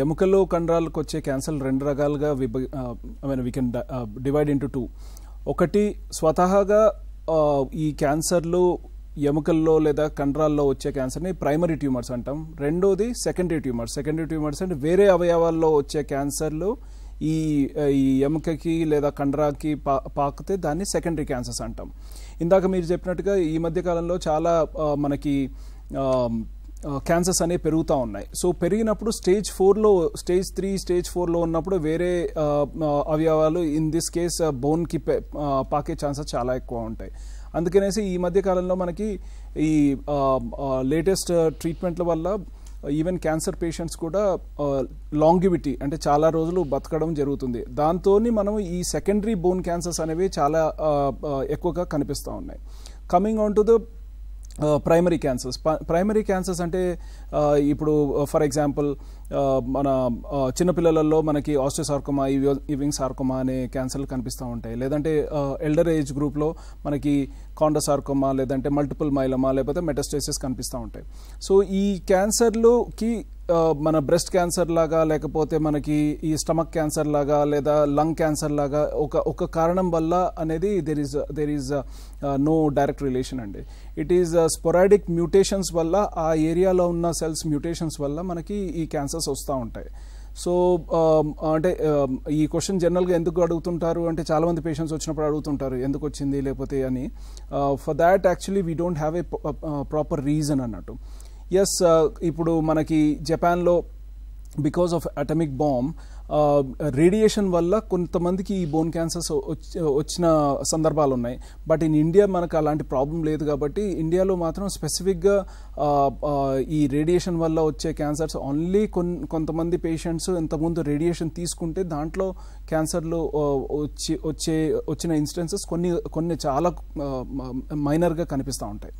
ఎముకల్లో కండరాలకు వచ్చే క్యాన్సర్లు రెండు రకాలుగా we can divide into two. ఒకటి స్వతహాగా ఈ క్యాన్సర్లు ఎముకల్లో లేదా కండరాల్లో వచ్చే క్యాన్సర్ని ప్రైమరీ ట్యూమర్స్ అంటాం. రెండోది సెకండరీ ట్యూమర్స్. సెకండరీ ట్యూమర్స్ అంటే వేరే అవయవాల్లో వచ్చే క్యాన్సర్లు ఈ ఎముకకి లేదా కండరాకి పాకితే దాన్ని సెకండరీ క్యాన్సర్స్ అంటాం. ఇందాక మీరు చెప్పినట్టుగా ఈ మధ్య కాలంలో చాలా మనకి క్యాన్సర్స్ అనేవి పెరుగుతూ ఉన్నాయి. సో పెరిగినప్పుడు స్టేజ్ 4లో, స్టేజ్ 3, స్టేజ్ 4లో ఉన్నప్పుడు వేరే అవయవాలు ఇన్ దిస్ కేస్ బోన్కి పాకే ఛాన్సెస్ చాలా ఎక్కువ ఉంటాయి. అందుకనేసి ఈ మధ్య కాలంలో మనకి ఈ లేటెస్ట్ ట్రీట్మెంట్ల వల్ల ఈవెన్ క్యాన్సర్ పేషెంట్స్ కూడా లాంగివిటీ అంటే చాలా రోజులు బతకడం జరుగుతుంది. దాంతో మనం ఈ సెకండరీ బోన్ క్యాన్సర్స్ అనేవి చాలా ఎక్కువగా కనిపిస్తూ ఉన్నాయి. Coming on to the primary cancers. Primary cancers అంటే ఇప్పుడు ఫర్ ఎగ్జాంపుల్ మన చిన్నపిల్లలలో మనకి ఆస్టియోసార్కోమా, ఇవింగ్ సార్కోమా అనే క్యాన్సర్లు కనిపిస్తూ ఉంటాయి. లేదంటే ఎల్డర్ ఏజ్ గ్రూప్లో మనకి కాండోసార్కోమా, లేదంటే మల్టిపుల్ మైలోమా, లేకపోతే మెటాస్టేసిస్ కనిపిస్తూ ఉంటాయి. సో ఈ క్యాన్సర్లుకి మన బ్రెస్ట్ క్యాన్సర్ లాగా, లేకపోతే మనకి ఈ స్టమక్ క్యాన్సర్ లాగా, లేదా లంగ్ క్యాన్సర్ లాగా ఒక కారణం వల్ల అనేది there is no direct relation అండి. ఇట్ ఈజ్ స్పొరాడిక్ మ్యూటేషన్స్ వల్ల, ఆ ఏరియాలో ఉన్న సెల్స్ మ్యూటేషన్స్ వల్ల మనకి ఈ క్యాన్సర్స్ వస్తూ ఉంటాయి. సో అంటే ఈ క్వశ్చన్ జనరల్గా ఎందుకు అడుగుతుంటారు అంటే చాలామంది పేషెంట్స్ వచ్చినప్పుడు అడుగుతుంటారు ఎందుకు వచ్చింది లేకపోతే అని. For that actually we don't have a proper reason అన్నట్టు. ఎస్, ఇప్పుడు మనకి జపాన్లో because of atomic bomb radiation వల్ల కొంతమందికి ఈ బోన్ క్యాన్సర్స్ వచ్చిన సందర్భాలు ఉన్నాయి. బట్ ఇన్ ఇండియా మనకు అలాంటి ప్రాబ్లం లేదు కాబట్టి ఇండియాలో మాత్రం స్పెసిఫిక్గా ఈ రేడియేషన్ వల్ల వచ్చే క్యాన్సర్స్ ఓన్లీ కొంతమంది పేషెంట్స్ ఇంతకుముందు రేడియేషన్ తీసుకుంటే దాంట్లో క్యాన్సర్లు వచ్చిన ఇన్స్టెన్సెస్ కొన్ని చాలా మైనర్గా కనిపిస్తూ ఉంటాయి.